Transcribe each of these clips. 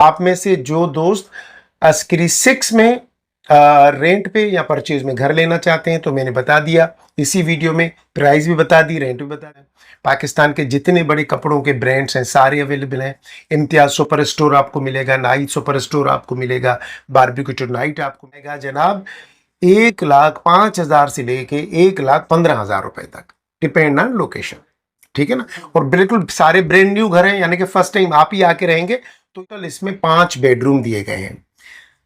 आप में से जो दोस्त अस्क्री 6 में रेंट पे या परचेज में घर लेना चाहते हैं तो मैंने बता दिया इसी वीडियो में, प्राइस भी बता दी, रेंट भी बता दिया। पाकिस्तान के जितने बड़े कपड़ों के ब्रांड्स हैं सारे अवेलेबल हैं। इम्तियाज सुपर स्टोर आपको मिलेगा, नाइट सुपर स्टोर आपको मिलेगा, बारबेक्यू टू नाइट आपको मिलेगा जनाब 1,05,000 से लेके 1,15,000 रुपए तक, डिपेंड ऑन लोकेशन। ठीक है ना। और बिल्कुल सारे ब्रांड न्यू घर हैं, यानी कि फर्स्ट टाइम आप ही आके रहेंगे। तो टोटल इसमें 5 बेडरूम दिए गए हैं,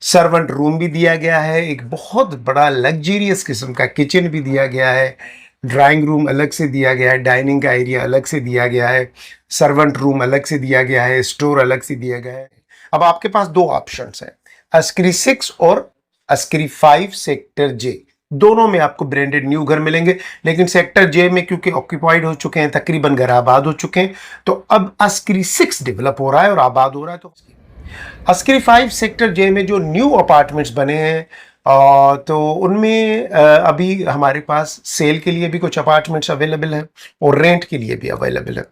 सर्वेंट रूम भी दिया गया है, एक बहुत बड़ा लग्जरियस किस्म का किचन भी दिया गया है, ड्राइंग रूम अलग से दिया गया है, डाइनिंग का एरिया अलग से दिया गया है, सर्वेंट रूम अलग से दिया गया है, स्टोर अलग से दिया गया है। अब आपके पास दो ऑप्शंस हैं, अस्क्री 6 और अस्क्री 5 सेक्टर जे, दोनों में आपको ब्रांडेड न्यू घर मिलेंगे। लेकिन सेक्टर जे में क्योंकि ऑक्यूपाइड हो चुके हैं, तकरीबन घर आबाद हो चुके हैं, तो अब अस्क्री 6 डेवलप हो रहा है और आबाद हो रहा है। तो अस्क्री 5 सेक्टर जे में जो न्यू अपार्टमेंट्स बने हैं तो उनमें अभी हमारे पास सेल के लिए भी कुछ अपार्टमेंट्स अवेलेबल हैं और रेंट के लिए भी अवेलेबल है।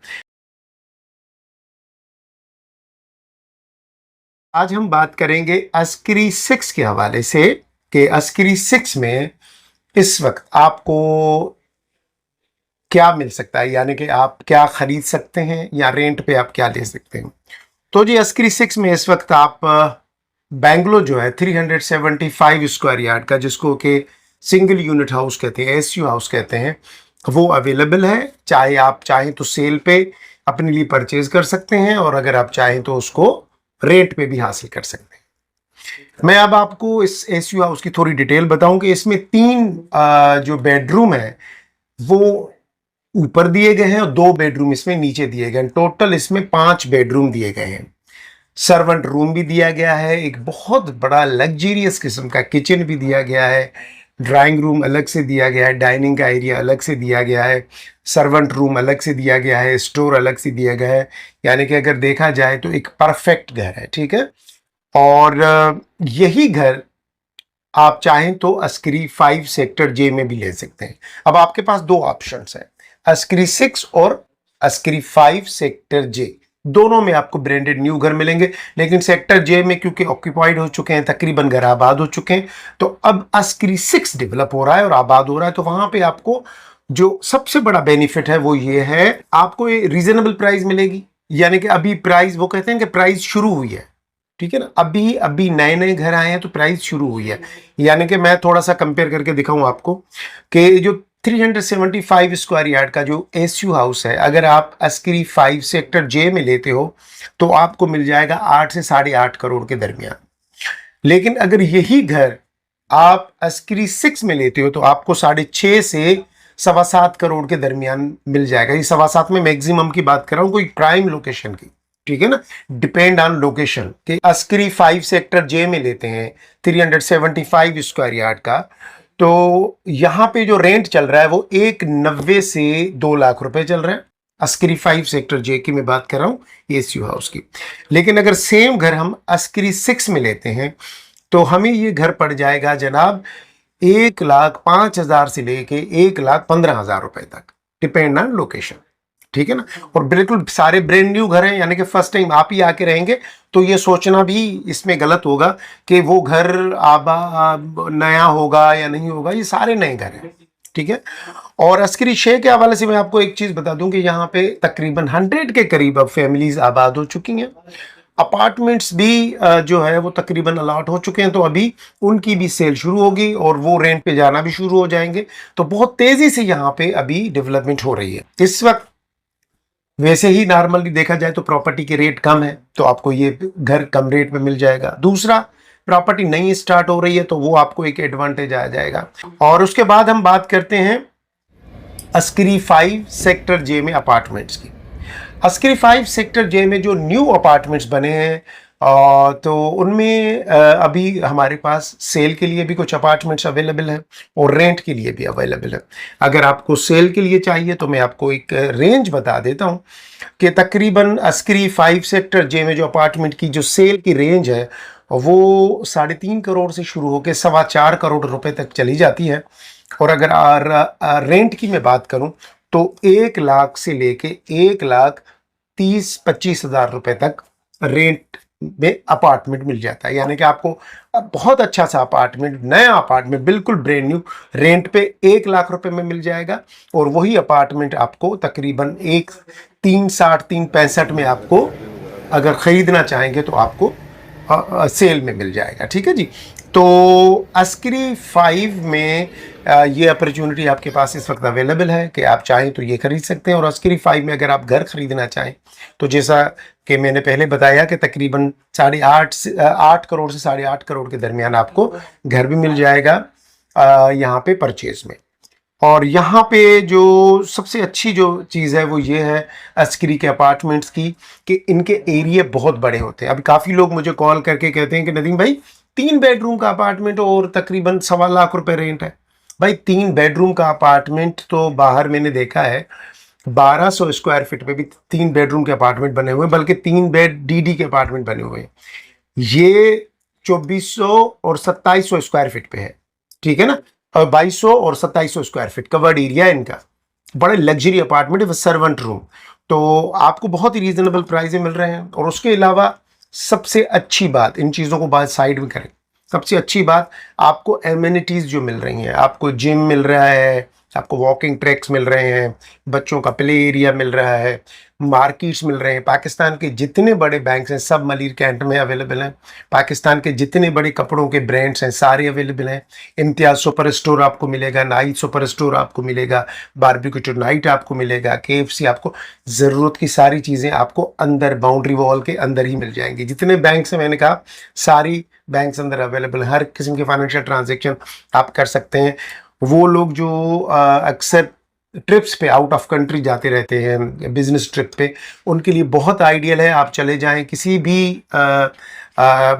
आज हम बात करेंगे अस्क्री 6 के हवाले से कि अस्क्री 6 में इस वक्त आपको क्या मिल सकता है, यानी कि आप क्या खरीद सकते हैं या रेंट पे आप क्या ले सकते हैं। तो जी अस्क्री 6 में इस वक्त आप बेंगलो जो है 375 स्क्वायर यार्ड का, जिसको कि सिंगल यूनिट हाउस कहते हैं, एसयू हाउस कहते हैं, वो अवेलेबल है। चाहे आप चाहें तो सेल पे अपने लिए परचेज कर सकते हैं और अगर आप चाहें तो उसको रेंट पे भी हासिल कर सकते हैं। मैं अब आपको इस एसयू हाउस की थोड़ी डिटेल बताऊं कि इसमें 3 जो बेडरूम है वो ऊपर दिए गए हैं और 2 बेडरूम इसमें नीचे दिए गए हैं। टोटल इसमें 5 बेडरूम दिए गए हैं, सर्वेंट रूम भी दिया गया है, एक बहुत बड़ा लग्जरियस किस्म का किचन भी दिया गया है, ड्राइंग रूम अलग से दिया गया है, डाइनिंग का एरिया अलग से दिया गया है, सर्वेंट रूम अलग से दिया गया है, स्टोर अलग से दिया गया है। यानी कि अगर देखा जाए तो एक परफेक्ट घर है। ठीक है। और यही घर आप चाहें तो अस्क्री 5 सेक्टर जे में भी ले सकते हैं। अब आपके पास दो ऑप्शंस हैं, अस्क्री 6 और अस्क्री 5 सेक्टर जे, दोनों में आपको ब्रांडेड न्यू घर मिलेंगे। लेकिन सेक्टर जे में क्योंकि ऑक्यूपाइड हो चुके हैं, तकरीबन घर आबाद हो चुके हैं, तो अब अस्क्री 6 डेवलप हो रहा है और आबाद हो रहा है। तो वहां पे आपको जो सबसे बड़ा बेनिफिट है वो ये है, आपको ये रीजनेबल प्राइस मिलेगी। यानी कि अभी प्राइस, वो कहते हैं कि प्राइस शुरू हुई है। ठीक है ना। अभी अभी नए नए घर आए हैं तो प्राइस शुरू हुई है। यानी कि मैं थोड़ा सा कंपेयर करके दिखाऊं आपको कि जो 375 स्क्वायर यार्ड का जो एसयू हाउस है, अगर आप अस्क्री 5 सेक्टर जे में लेते हो तो आपको मिल जाएगा 8 से 8.5 करोड़ के दरमियान। लेकिन अगर यही घर आप अस्क्री 6 में लेते हो तो आपको 6.5 से 7.25 करोड़ के दरमियान मिल जाएगा। ये 7.25 में मैक्सिमम की बात कर रहा हूँ, कोई प्राइम लोकेशन की। ठीक है ना। डिपेंड ऑन लोकेशन कि अस्क्री 5 सेक्टर जे में लेते हैं 375 स्क्वायर यार्ड का, तो यहां पे जो रेंट चल रहा है वो 1,90 से 2 लाख रुपए चल रहा है। अस्क्री 5 सेक्टर जे की मैं बात कर रहा हूं एसयू हाउस की। लेकिन अगर सेम घर हम अस्क्री 6 में लेते हैं तो हमें ये घर पड़ जाएगा जनाब 1,05,000 से लेके 1,15,000 रुपए तक, डिपेंड ऑन लोकेशन। ठीक है ना। और बिल्कुल सारे ब्रांड न्यू घर हैं, यानी कि फर्स्ट टाइम आप ही आके रहेंगे, तो ये सोचना भी इसमें गलत होगा कि वो घर नया होगा या नहीं होगा। ये सारे नए घर हैं। ठीक है। और अस्क्री 6 के हवाले से मैं आपको एक चीज बता दूं कि यहाँ पे तकरीबन 100 के करीब अब फैमिलीज आबाद हो चुकी हैं। अपार्टमेंट्स भी जो है वो तकरीबन अलॉट हो चुके हैं, तो अभी उनकी भी सेल शुरू होगी और वो रेंट पे जाना भी शुरू हो जाएंगे। तो बहुत तेजी से यहाँ पे अभी डेवलपमेंट हो रही है इस वक्त। वैसे ही नॉर्मली देखा जाए तो प्रॉपर्टी के रेट कम है, तो आपको ये घर कम रेट में मिल जाएगा। दूसरा, प्रॉपर्टी नई स्टार्ट हो रही है तो वो आपको एक एडवांटेज आ जाएगा। और उसके बाद हम बात करते हैं अस्क्री 5 सेक्टर जे में अपार्टमेंट्स की। अस्क्री 5 सेक्टर जे में जो न्यू अपार्टमेंट्स बने हैं तो उनमें अभी हमारे पास सेल के लिए भी कुछ अपार्टमेंट्स अवेलेबल हैं और रेंट के लिए भी अवेलेबल है। अगर आपको सेल के लिए चाहिए तो मैं आपको एक रेंज बता देता हूं कि तकरीबन अस्क्री 5 सेक्टर जे में जो अपार्टमेंट की जो सेल की रेंज है वो 3.5 करोड़ से शुरू होकर 4.25 करोड़ रुपए तक चली जाती है। और अगर रेंट की मैं बात करूं तो 1 लाख से लेके 1,30,25,000 रुपए तक रेंट में अपार्टमेंट मिल जाता है। यानी कि आपको बहुत अच्छा सा अपार्टमेंट, नया अपार्टमेंट बिल्कुल ब्रांड न्यू रेंट पे 1 लाख रुपए में मिल जाएगा। और वही अपार्टमेंट आपको तकरीबन 360 365 में आपको अगर ख़रीदना चाहेंगे तो आपको सेल में मिल जाएगा। ठीक है जी। तो अस्करी 5 में ये अपॉर्चुनिटी आपके पास इस वक्त अवेलेबल है कि आप चाहें तो ये खरीद सकते हैं। और अस्करी 5 में अगर आप घर खरीदना चाहें तो जैसा कि मैंने पहले बताया कि तकरीबन 8 करोड़ से 8.5 करोड़ के दरमियान आपको घर भी मिल जाएगा यहाँ पे परचेज में। और यहाँ पे जो सबसे अच्छी जो चीज़ है वो ये है अस्करी के अपार्टमेंट्स की कि इनके एरिया बहुत बड़े होते हैं। अभी काफ़ी लोग मुझे कॉल करके कहते हैं कि नदीम भाई 3 बेडरूम का अपार्टमेंट और तकरीबन 1.25 लाख रेंट है। भाई 3 बेडरूम का अपार्टमेंट तो बाहर मैंने देखा है 1200 स्क्वायर फीट पे भी 3 बेडरूम के अपार्टमेंट बने हुए हैं, बल्कि 3 बेड डीडी के अपार्टमेंट बने हुए हैं। ये 2400 और 2700 स्क्वायर फीट पे है। ठीक है ना। और 2200 और 2700 स्क्वायर फीट कवर्ड एरिया है इनका। बड़े लग्जरी अपार्टमेंट है, सर्वेंट रूम। तो आपको बहुत ही रीजनेबल प्राइस में मिल रहे हैं। और उसके अलावा सबसे अच्छी बात, इन चीज़ों को बात साइड में करें, सबसे अच्छी बात आपको एमिनिटीज़ जो मिल रही हैं, आपको जिम मिल रहा है, आपको वॉकिंग ट्रैक्स मिल रहे हैं, बच्चों का प्ले एरिया मिल रहा है, मार्केट्स मिल रहे हैं। पाकिस्तान के जितने बड़े बैंक्स हैं सब मलिर कैंट में अवेलेबल हैं। पाकिस्तान के जितने बड़े कपड़ों के ब्रांड्स हैं सारे अवेलेबल हैं। इम्तियाज़ सुपर स्टोर आपको मिलेगा, नाइट सुपर स्टोर आपको मिलेगा, बारबेक्यू नाइट आपको मिलेगा, KFC, आपको ज़रूरत की सारी चीज़ें आपको अंदर बाउंड्री वॉल के अंदर ही मिल जाएंगी। जितने बैंक्स हैं मैंने कहा सारी बैंक्स अंदर अवेलेबल, हर किस्म के फाइनेंशियल ट्रांजेक्शन आप कर सकते हैं। वो लोग जो अक्सर ट्रिप्स पे आउट ऑफ कंट्री जाते रहते हैं बिजनेस ट्रिप पे, उनके लिए बहुत आइडियल है। आप चले जाएं किसी भी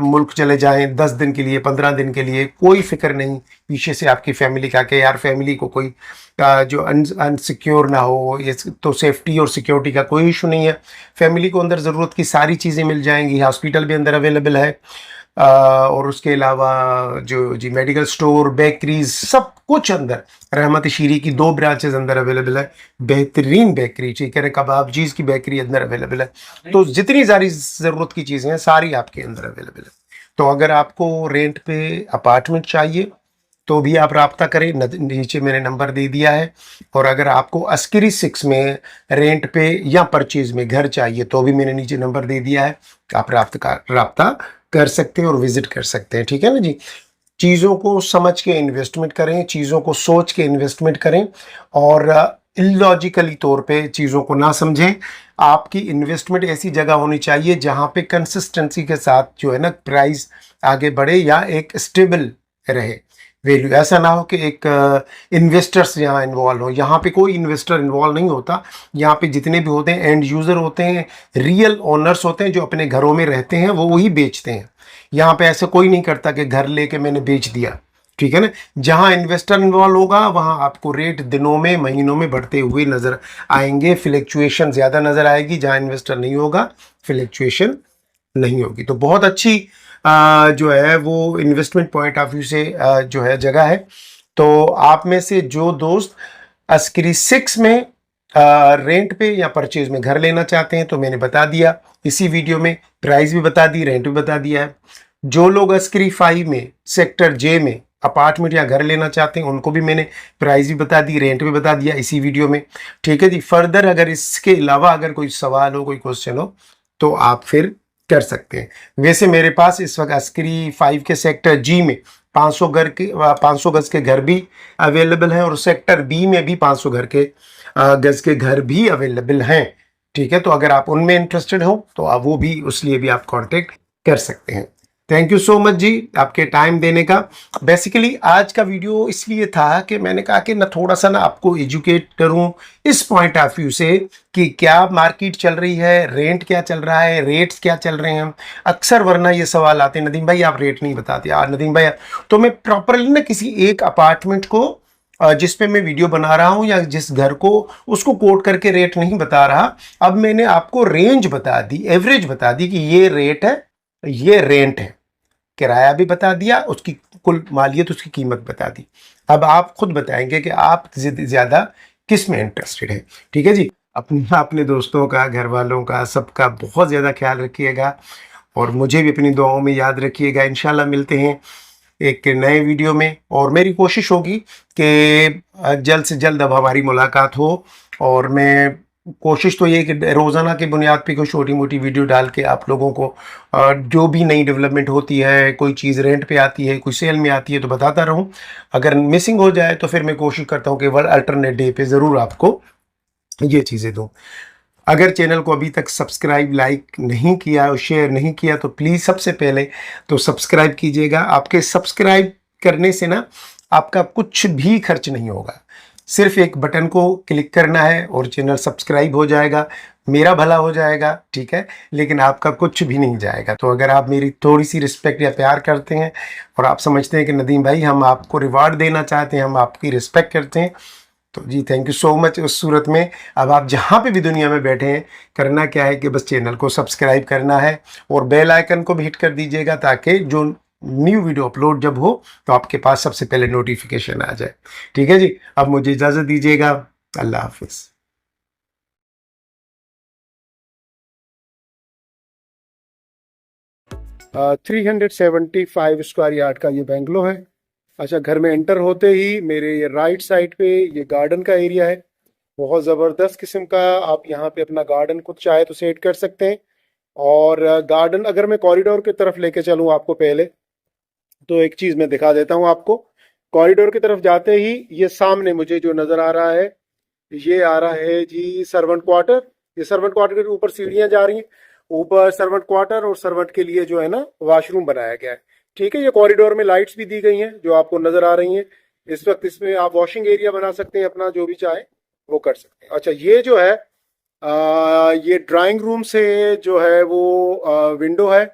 मुल्क चले जाएं 10 दिन के लिए, 15 दिन के लिए, कोई फिक्र नहीं पीछे से आपकी फैमिली का कि यार फैमिली को कोई जो अनसिक्योर ना हो। ये तो सेफ्टी और सिक्योरिटी का कोई इशू नहीं है। फैमिली को अंदर ज़रूरत की सारी चीज़ें मिल जाएंगी। हॉस्पिटल भी अंदर अवेलेबल है। और उसके अलावा जो जी मेडिकल स्टोर, बेकरीज, सब कुछ अंदर। रहमत शीरी की 2 ब्रांचेस अंदर अवेलेबल है, बेहतरीन बेकरी, ठीक है, कबाबजीज की बेकरी अंदर अवेलेबल है। तो जितनी सारी ज़रूरत की चीज़ें हैं सारी आपके अंदर अवेलेबल है। तो अगर आपको रेंट पे अपार्टमेंट चाहिए तो भी आप रब्ता करें, नीचे मैंने नंबर दे दिया है। और अगर आपको अस्करी 6 में रेंट पे या परचेज में घर चाहिए तो भी मैंने नीचे नंबर दे दिया है, आप रब्ता कर सकते हैं और विजिट कर सकते हैं। ठीक है ना जी। चीज़ों को समझ के इन्वेस्टमेंट करें, चीज़ों को सोच के इन्वेस्टमेंट करें और इलॉजिकली तौर पे चीज़ों को ना समझें। आपकी इन्वेस्टमेंट ऐसी जगह होनी चाहिए जहाँ पे कंसिस्टेंसी के साथ जो है ना प्राइस आगे बढ़े या एक स्टेबल रहे वैल्यू। ऐसा ना हो कि एक इन्वेस्टर्स यहाँ इन्वॉल्व हो। यहाँ पे कोई इन्वेस्टर इन्वॉल्व नहीं होता। यहाँ पे जितने भी होते हैं एंड यूज़र होते हैं, रियल ओनर्स होते हैं जो अपने घरों में रहते हैं, वो वही बेचते हैं। यहाँ पे ऐसे कोई नहीं करता कि घर लेके मैंने बेच दिया। ठीक है ना। जहाँ इन्वेस्टर इन्वॉल्व होगा वहाँ आपको रेट दिनों में, महीनों में बढ़ते हुए नज़र आएंगे, फ्लक्चुएशन ज़्यादा नज़र आएगी। जहाँ इन्वेस्टर नहीं होगा फ्लक्चुएशन नहीं होगी। तो बहुत अच्छी जो है वो इन्वेस्टमेंट पॉइंट ऑफ व्यू से जो है जगह है। तो आप में से जो दोस्त अस्करी 6 में रेंट पे या परचेज में घर लेना चाहते हैं तो मैंने बता दिया इसी वीडियो में, प्राइस भी बता दी, रेंट भी बता दिया है। जो लोग अस्करी 5 में सेक्टर J में अपार्टमेंट या घर लेना चाहते हैं उनको भी मैंने प्राइस भी बता दी, रेंट भी बता दिया इसी वीडियो में। ठीक है जी। फर्दर अगर इसके अलावा अगर कोई सवाल हो, कोई क्वेश्चन हो तो आप फिर कर सकते हैं। वैसे मेरे पास इस वक्त अस्करी 5 के सेक्टर G में 500 गज के घर भी अवेलेबल हैं और सेक्टर B में भी 500 गज के घर भी अवेलेबल हैं। ठीक है। तो अगर आप उनमें इंटरेस्टेड हो तो आप वो भी, उस लिए भी आप कांटेक्ट कर सकते हैं। थैंक यू सो मच जी आपके टाइम देने का। बेसिकली आज का वीडियो इसलिए था कि मैंने कहा कि ना थोड़ा सा ना आपको एजुकेट करूं इस पॉइंट ऑफ व्यू से कि क्या मार्केट चल रही है, रेंट क्या चल रहा है, रेट्स क्या चल रहे हैं। अक्सर वरना ये सवाल आते हैं नदीम भाई आप रेट नहीं बताते यार, नदीम भाई। तो मैं प्रॉपरली ना किसी एक अपार्टमेंट को जिस पे मैं वीडियो बना रहा हूं या जिस घर को, उसको कोट करके रेट नहीं बता रहा। अब मैंने आपको रेंज बता दी, एवरेज बता दी कि ये रेट है, ये रेंट है, किराया भी बता दिया, उसकी कुल मालियत, उसकी कीमत बता दी। अब आप खुद बताएंगे कि आप ज़्यादा किस में इंटरेस्टेड है। ठीक है जी। अपने दोस्तों का, घर वालों का, सबका बहुत ज़्यादा ख्याल रखिएगा और मुझे भी अपनी दुआओं में याद रखिएगा। इंशाल्लाह मिलते हैं एक नए वीडियो में, और मेरी कोशिश होगी कि जल्द से जल्द अब हमारी मुलाकात हो। और मैं कोशिश तो ये कि रोज़ाना की बुनियाद पे कोई छोटी मोटी वीडियो डाल के आप लोगों को जो भी नई डेवलपमेंट होती है, कोई चीज़ रेंट पे आती है, कोई सेल में आती है, तो बताता रहूं। अगर मिसिंग हो जाए तो फिर मैं कोशिश करता हूँ कि वर्ल्ड अल्टरनेट डे पे ज़रूर आपको ये चीज़ें दूँ। अगर चैनल को अभी तक सब्सक्राइब लाइक नहीं किया और शेयर नहीं किया तो प्लीज़ सबसे पहले तो सब्सक्राइब कीजिएगा। आपके सब्सक्राइब करने से ना आपका कुछ भी खर्च नहीं होगा, सिर्फ एक बटन को क्लिक करना है और चैनल सब्सक्राइब हो जाएगा, मेरा भला हो जाएगा, ठीक है, लेकिन आपका कुछ भी नहीं जाएगा। तो अगर आप मेरी थोड़ी सी रिस्पेक्ट या प्यार करते हैं और आप समझते हैं कि नदीम भाई हम आपको रिवार्ड देना चाहते हैं, हम आपकी रिस्पेक्ट करते हैं, तो जी थैंक यू सो मच। उस सूरत में अब आप जहाँ पे भी दुनिया में बैठे हैं, करना क्या है कि बस चैनल को सब्सक्राइब करना है और बेल आइकन को भी हिट कर दीजिएगा, ताकि जो न्यू वीडियो अपलोड जब हो तो आपके पास सबसे पहले नोटिफिकेशन आ जाए। ठीक है जी, अब मुझे इजाज़त दीजिएगा। अल्लाह हाफिज़। 375 स्क्वायर यार्ड का ये बेंगलो है। अच्छा, घर में एंटर होते ही मेरे ये राइट साइड पे ये गार्डन का एरिया है, बहुत ज़बरदस्त किस्म का। आप यहाँ पे अपना गार्डन खुद चाहे तो सेट कर सकते हैं। और गार्डन अगर मैं कॉरिडोर की तरफ लेके चलूँ आपको पहले, तो एक चीज़ मैं दिखा देता हूँ आपको। कॉरिडोर की तरफ जाते ही ये सामने मुझे जो नज़र आ रहा है, ये आ रहा है जी सर्वेंट क्वार्टर। ये सर्वेंट क्वार्टर के ऊपर सीढ़ियाँ जा रही हैं, ऊपर सर्वेंट क्वार्टर और सर्वेंट के लिए जो है ना वॉशरूम बनाया गया है। ठीक है, ये कॉरिडोर में लाइट्स भी दी गई हैं जो आपको नजर आ रही हैं इस वक्त। इसमें आप वॉशिंग एरिया बना सकते हैं, अपना जो भी चाहे वो कर सकते हैं। अच्छा, ये जो है ये ड्राइंग रूम से जो है वो विंडो है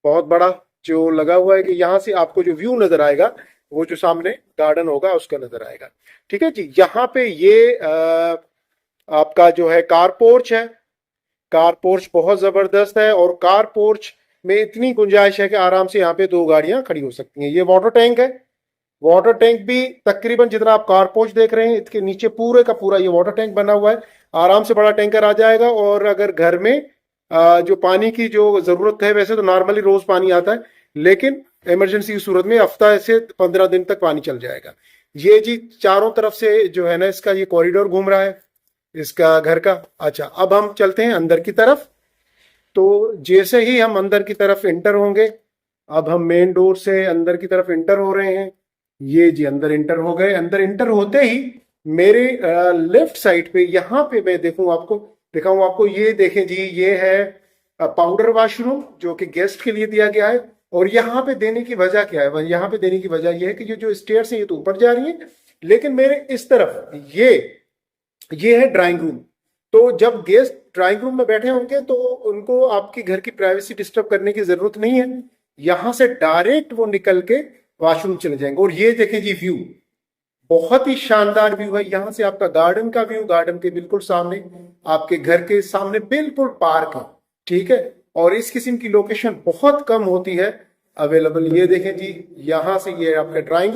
बहुत बड़ा जो लगा हुआ है, कि यहाँ से आपको जो व्यू नजर आएगा वो जो सामने गार्डन होगा उसका नजर आएगा। ठीक है जी, यहाँ पे ये आपका जो है कार पोर्च है। कार पोर्च बहुत जबरदस्त है, और कार पोर्च में इतनी गुंजाइश है कि आराम से यहाँ पे 2 गाड़ियां खड़ी हो सकती हैं। ये वाटर टैंक है, वाटर टैंक भी तकरीबन जितना आप कार पोर्च देख रहे हैं इसके नीचे पूरे का पूरा ये वाटर टैंक बना हुआ है। आराम से बड़ा टैंकर आ जाएगा। और अगर घर में जो पानी की जो जरूरत है, वैसे तो नॉर्मली रोज पानी आता है, लेकिन इमरजेंसी की सूरत में हफ्ता से 15 दिन तक पानी चल जाएगा। ये जी चारों तरफ से जो है ना इसका ये कॉरिडोर घूम रहा है इसका घर का। अच्छा, अब हम चलते हैं अंदर की तरफ। तो जैसे ही हम अंदर की तरफ इंटर होंगे, अब हम मेन डोर से अंदर की तरफ इंटर हो रहे हैं। ये जी अंदर इंटर हो गए। अंदर इंटर होते ही मेरे लेफ्ट साइड पे यहाँ पे मैं दिखाऊं आपको, ये देखें जी, ये है पाउडर वॉशरूम जो कि गेस्ट के लिए दिया गया है। और यहाँ पे देने की वजह क्या है? यहाँ पे देने की वजह यह है कि ये जो स्टेयर्स है ये तो ऊपर जा रही है, लेकिन मेरे इस तरफ ये है ड्राइंग रूम। तो जब गेस्ट ड्राइंग रूम में बैठे होंगे तो उनको आपकी घर की प्राइवेसी डिस्टर्ब करने की जरूरत नहीं है। यहां से डायरेक्ट वो निकल के वॉशरूम चले जाएंगे। और ये देखें जी व्यू, बहुत ही शानदार व्यू है। यहां से आपका गार्डन का व्यू, गार्डन के बिल्कुल सामने, आपके घर के सामने बिल्कुल पार्क है। ठीक है, और इस किस्म की लोकेशन बहुत कम होती है अवेलेबल। ये देखें जी, यहां से ये आपका ड्राइंग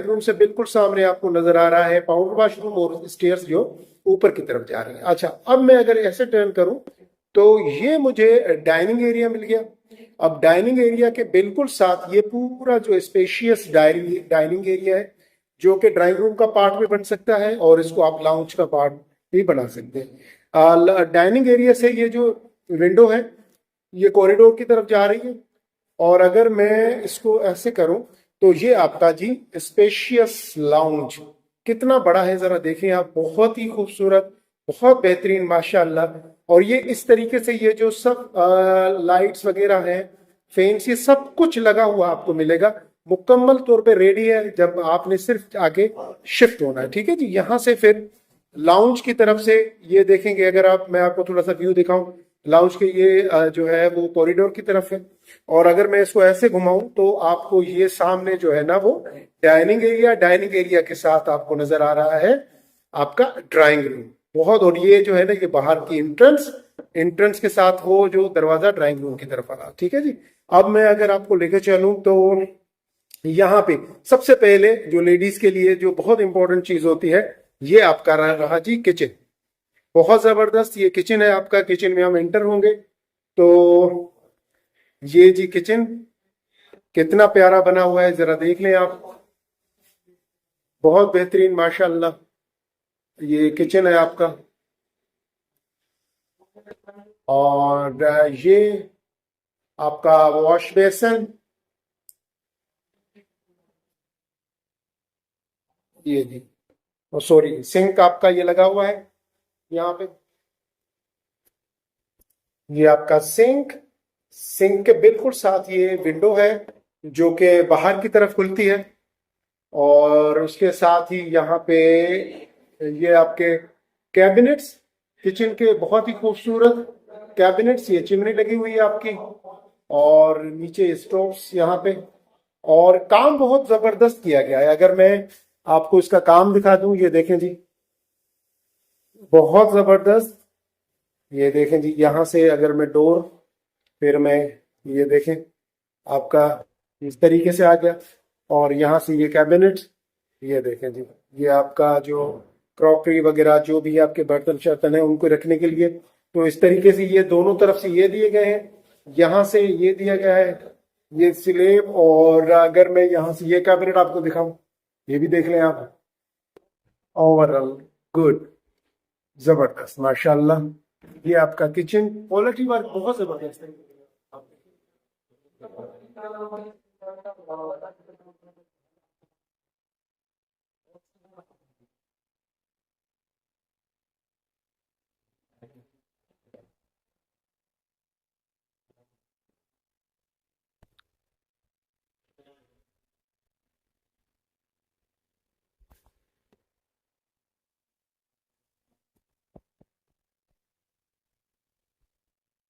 रूम से बिल्कुल सामने आपको नजर आ रहा है पाउडर वॉशरूम और स्टेयर्स जो ऊपर की तरफ जा रही है। अच्छा, अब मैं अगर ऐसे टर्न करूं तो ये मुझे डाइनिंग एरिया मिल गया। अब डाइनिंग एरिया के बिल्कुल साथ ये पूरा जो स्पेशियस डाइनिंग एरिया है, जो कि ड्राइंग रूम का पार्ट भी बन सकता है और इसको आप लाउंज का पार्ट भी बना सकते हैं। डाइनिंग एरिया से ये जो विंडो है ये कॉरिडोर की तरफ जा रही है। और अगर मैं इसको ऐसे करूं तो ये आपका जी स्पेशियस लाउंज कितना बड़ा है, जरा देखें आप, बहुत ही खूबसूरत, बहुत बेहतरीन माशाल्लाह। और ये इस तरीके से ये जो सब लाइट्स वगैरह हैं, फैंस, ये सब कुछ लगा हुआ आपको मिलेगा, मुकम्मल तौर पे रेडी है। जब आपने सिर्फ आगे शिफ्ट होना है। ठीक है जी, यहाँ से फिर लाउंज की तरफ से ये देखेंगे, अगर आप, मैं आपको थोड़ा सा व्यू दिखाऊं लाउंज के, ये जो है वो कॉरिडोर की तरफ है। और अगर मैं इसको ऐसे घुमाऊं तो आपको ये सामने जो है ना वो डाइनिंग एरिया के साथ आपको नजर आ रहा है आपका ड्राइंग रूम बहुत। और ये जो है ना ये बाहर की एंट्रेंस के साथ वो जो दरवाजा ड्राइंग रूम की तरफ आ रहा। ठीक है जी, अब मैं अगर आपको लेकर चलूं तो यहाँ पे सबसे पहले जो लेडीज के लिए जो बहुत इंपॉर्टेंट चीज होती है, ये आपका रहा जी किचन। बहुत जबरदस्त ये किचन है आपका। किचन में हम एंटर होंगे तो ये जी किचन कितना प्यारा बना हुआ है, जरा देख लें आप। बहुत बेहतरीन माशाल्लाह ये किचन है आपका। और ये आपका वॉश बेसिन, ये जी, सॉरी, सिंक आपका ये लगा हुआ है यहाँ पे। ये आपका सिंक, सिंक के बिल्कुल साथ ये विंडो है जो कि बाहर की तरफ खुलती है। और उसके साथ ही यहाँ पे ये आपके कैबिनेट्स, किचन के बहुत ही खूबसूरत कैबिनेट्स, ये चिमनी लगी हुई है आपकी, और नीचे स्टोव्स यहाँ पे। और काम बहुत जबरदस्त किया गया है। अगर मैं आपको इसका काम दिखा दूं, ये देखें जी, बहुत जबरदस्त। ये देखें जी, यहाँ से अगर मैं डोर, फिर मैं, ये देखें आपका इस तरीके से आ गया। और यहाँ से ये कैबिनेट, ये देखें जी, ये आपका जो क्रॉकरी वगैरह जो भी आपके बर्तन शर्तन है उनको रखने के लिए। तो इस तरीके से ये दोनों तरफ से ये दिए गए हैं, यहाँ से ये दिया गया है ये स्लेब। और अगर मैं यहाँ से ये कैबिनेट आपको दिखाऊं, ये भी देख लें आप। ओवरऑल गुड, जबरदस्त माशाल्लाह। ये आपका किचन क्वालिटी वर्क बहुत जबरदस्त है।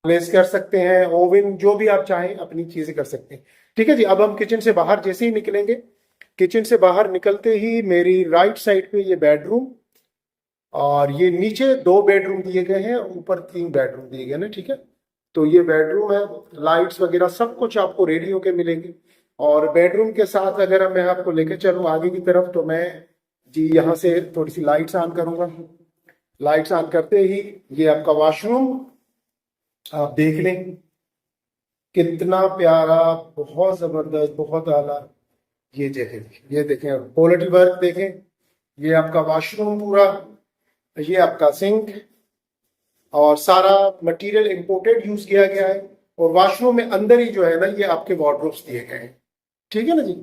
प्लेस कर सकते हैं, ओवन, जो भी आप चाहें अपनी चीजें कर सकते हैं। ठीक है जी, अब हम किचन से बाहर जैसे ही निकलेंगे, किचन से बाहर निकलते ही मेरी राइट साइड पे ये बेडरूम, और ये नीचे 2 बेडरूम दिए गए हैं, ऊपर 3 बेडरूम दिए गए हैं, ठीक है। तो ये बेडरूम है, लाइट्स वगैरह सब कुछ आपको रेडी होके मिलेंगे। और बेडरूम के साथ अगर मैं आपको लेकर चलूँ आगे की तरफ, तो मैं जी यहाँ से थोड़ी सी लाइट्स ऑन करूंगा। लाइट्स ऑन करते ही ये आपका वॉशरूम आप देख लें, कितना प्यारा, बहुत जबरदस्त, बहुत आला। ये देखें, ये देखें क्वालिटी वर्क देखें। ये आपका वॉशरूम पूरा, ये आपका सिंक, और सारा मटेरियल इंपोर्टेड यूज किया गया है। और वॉशरूम में अंदर ही जो है ना, ये आपके वार्डरोब्स दिए गए हैं, ठीक है ना जी।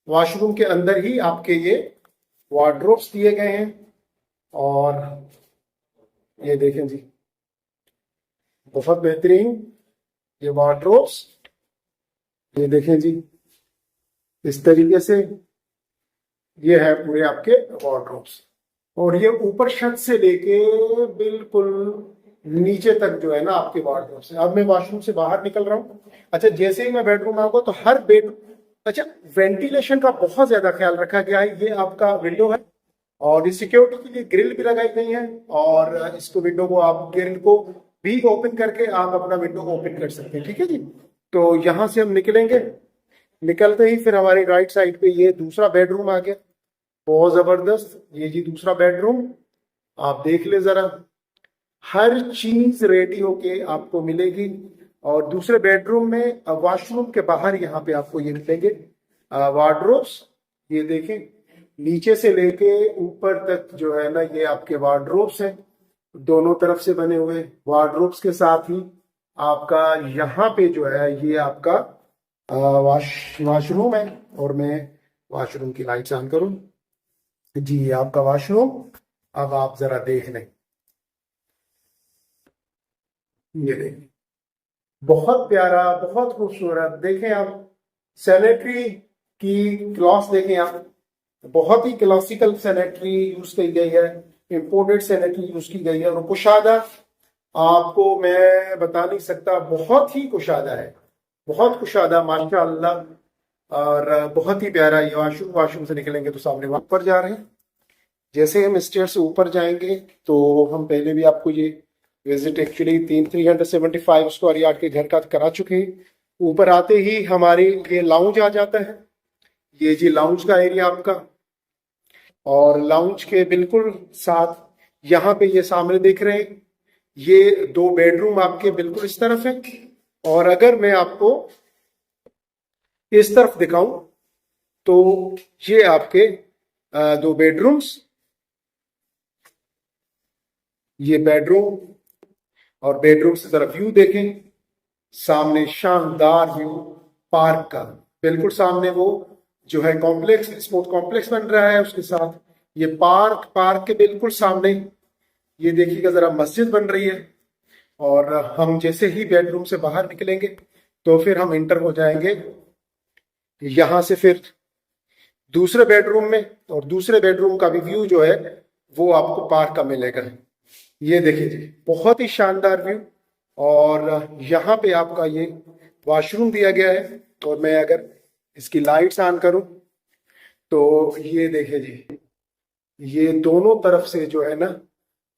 वॉशरूम के अंदर ही आपके ये वार्डरोब्स दिए गए हैं। और ये देखें जी, बहुत बेहतरीन ये वार्डरोब्स, ये देखें जी, इस तरीके से ये है पूरे आपके वार्डरोब्स। और ये ऊपर छत से लेके बिल्कुल नीचे तक जो है ना आपके वार्डरोब्स है। अब मैं वॉशरूम से बाहर निकल रहा हूँ। अच्छा, जैसे ही मैं बेडरूम आऊंगा तो हर बेड, अच्छा, वेंटिलेशन का बहुत ज्यादा ख्याल रखा गया है। ये आपका विंडो है, और इस सिक्योरिटी के लिए ग्रिल भी लगाई गई है। और इसको, विंडो को, आप ग्रिल को भी ओपन करके आप अपना विंडो ओपन कर सकते हैं, ठीक है जी। तो यहाँ से हम निकलेंगे, निकलते ही फिर हमारी राइट साइड पे ये दूसरा बेडरूम आ गया, बहुत जबरदस्त। ये जी दूसरा बेडरूम, आप देख ले जरा, हर चीज रेडी होके आपको मिलेगी। और दूसरे बेडरूम में वॉशरूम के बाहर यहाँ पे आपको ये मिलेंगे वार्डरोब्स। ये देखें, नीचे से लेके ऊपर तक जो है ना, ये आपके वार्डरोब्स हैं, दोनों तरफ से बने हुए वार्डरोब्स के साथ ही आपका यहाँ पे जो है ये आपका वॉशरूम है। और मैं वॉशरूम की लाइट्स ऑन करूं जी, ये आपका वॉशरूम। अब आप जरा देख लें, ये देखें, बहुत प्यारा, बहुत खूबसूरत। देखें आप, सैनिटरी की क्लॉथ देखें आप, बहुत ही क्लासिकल सैनिटरी यूज की गई है, इंपोर्टेड सैनिटरी यूज की गई है। और कुशादा आपको मैं बता नहीं सकता, बहुत ही कुशादा है, बहुत कुशादा माशाअल्लाह। और बहुत ही प्यारा ये वॉशरूम। वॉशरूम से निकलेंगे तो सामने वहां पर जा रहे हैं। जैसे हम स्टेयर से ऊपर जाएंगे, तो हम पहले भी आपको ये विजिट एक्चुअली 375 स्क्वायर यार्ड के घर का करा चुके हैं। ऊपर आते ही हमारे ये लाउंज आ जाता है, ये जी लाउंज का एरिया आपका। और लाउंज के बिल्कुल साथ यहाँ पे ये सामने देख रहे हैं, ये 2 बेडरूम आपके बिल्कुल इस तरफ है। और अगर मैं आपको इस तरफ दिखाऊं तो ये आपके दो बेडरूम्स, ये बेडरूम, और बेडरूम से तरफ व्यू देखें, सामने शानदार व्यू पार्क का, बिल्कुल सामने वो जो है कॉम्प्लेक्स, स्पोर्ट कॉम्प्लेक्स बन रहा है, उसके साथ ये पार्क के बिल्कुल सामने ये देखिएगा जरा मस्जिद बन रही है। और हम जैसे ही बेडरूम से बाहर निकलेंगे तो फिर हम इंटर हो जाएंगे यहां से फिर दूसरे बेडरूम में, और दूसरे बेडरूम का भी व्यू जो है वो आपको पार्क का मिलेगा। ये देखिए जी, बहुत ही शानदार व्यू। और यहाँ पे आपका ये वॉशरूम दिया गया है, और मैं अगर इसकी लाइट्स ऑन करूं तो ये देखिए जी, ये दोनों तरफ से जो है ना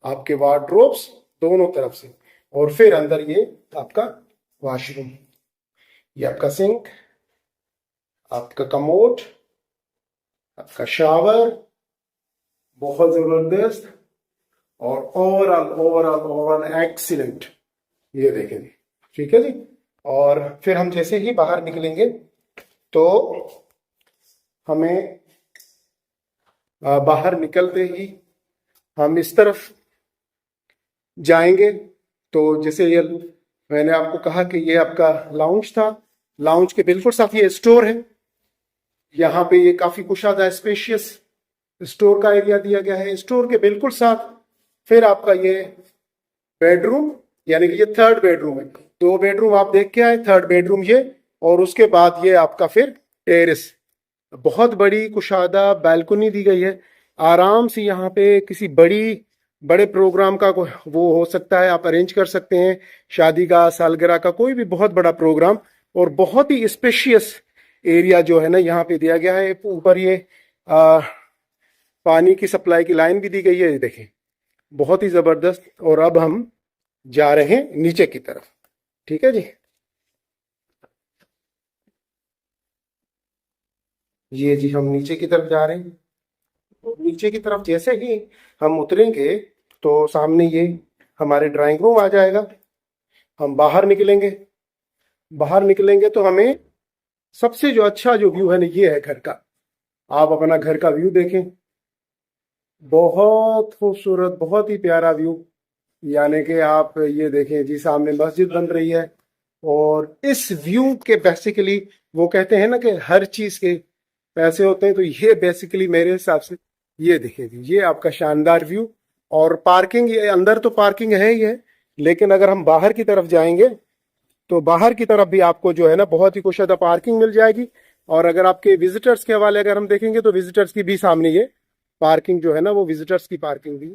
आपके वार्डरोब्स, दोनों तरफ से, और फिर अंदर ये आपका वॉशरूम, ये आपका सिंक, आपका कमोड, आपका शावर, बहुत जबरदस्त और ओवरऑल एक्सीलेंट। ये देखें जी, ठीक है जी। और फिर हम जैसे ही बाहर निकलेंगे तो हमें बाहर निकलते ही हम इस तरफ जाएंगे तो जैसे ये मैंने आपको कहा कि ये आपका लाउंज था, लाउंज के बिल्कुल साथ ये स्टोर है। यहाँ पे ये काफी कुशादा स्पेशियस स्टोर का एरिया दिया गया है। स्टोर के बिल्कुल साथ फिर आपका ये बेडरूम, यानी कि ये थर्ड बेडरूम है। दो बेडरूम आप देख के आए, थर्ड बेडरूम ये, और उसके बाद ये आपका फिर टेरेस, बहुत बड़ी कुशादा बैल्कनी दी गई है। आराम से यहाँ पे किसी बड़े प्रोग्राम का वो हो सकता है, आप अरेंज कर सकते हैं, शादी का, सालगिरह का, कोई भी बहुत बड़ा प्रोग्राम। और बहुत ही स्पेशियस एरिया जो है ना यहाँ पे दिया गया है। ऊपर ये पानी की सप्लाई की लाइन भी दी गई है, ये देखें, बहुत ही जबरदस्त। और अब हम जा रहे हैं नीचे की तरफ, ठीक है जी। ये जी हम नीचे की तरफ जा रहे हैं। तो नीचे की तरफ जैसे ही हम उतरेंगे तो सामने ये हमारे ड्राइंग रूम आ जाएगा। हम बाहर निकलेंगे, बाहर निकलेंगे तो हमें सबसे जो अच्छा जो व्यू है ना, ये है घर का। आप अपना घर का व्यू देखें, बहुत खूबसूरत, बहुत ही प्यारा व्यू। यानी कि आप ये देखें जी, सामने मस्जिद बन रही है। और इस व्यू के बेसिकली वो कहते हैं ना कि हर चीज के पैसे होते हैं, तो ये बेसिकली मेरे हिसाब से ये देखिए जी, ये आपका शानदार व्यू। और पार्किंग, ये अंदर तो पार्किंग है ही है, लेकिन अगर हम बाहर की तरफ जाएंगे तो बाहर की तरफ भी आपको जो है ना बहुत ही कुशादा पार्किंग मिल जाएगी। और अगर आपके विजिटर्स के हवाले अगर हम देखेंगे तो विजिटर्स की भी सामने ये पार्किंग जो है ना वो विजिटर्स की पार्किंग भी